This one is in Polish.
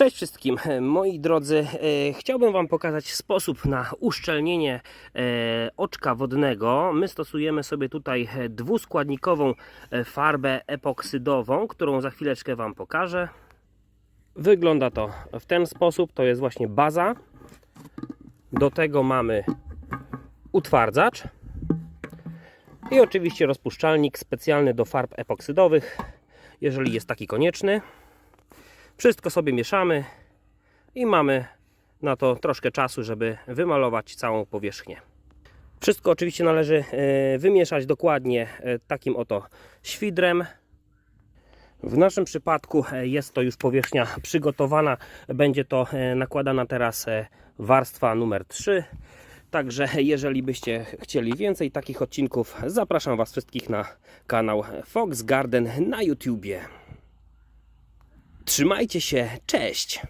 Cześć wszystkim, moi drodzy. Chciałbym Wam pokazać sposób na uszczelnienie oczka wodnego. My stosujemy sobie tutaj dwuskładnikową farbę epoksydową, którą za chwileczkę Wam pokażę. Wygląda to w ten sposób. To jest właśnie baza. Do tego mamy utwardzacz i oczywiście rozpuszczalnik specjalny do farb epoksydowych, jeżeli jest taki konieczny. Wszystko sobie mieszamy i mamy na to troszkę czasu, żeby wymalować całą powierzchnię. Wszystko oczywiście należy wymieszać dokładnie takim oto świdrem. W naszym przypadku jest to już powierzchnia przygotowana. Będzie to nakładana teraz warstwa numer 3. Także jeżeli byście chcieli więcej takich odcinków, zapraszam Was wszystkich na kanał Fox Garden na YouTubie. Trzymajcie się, cześć!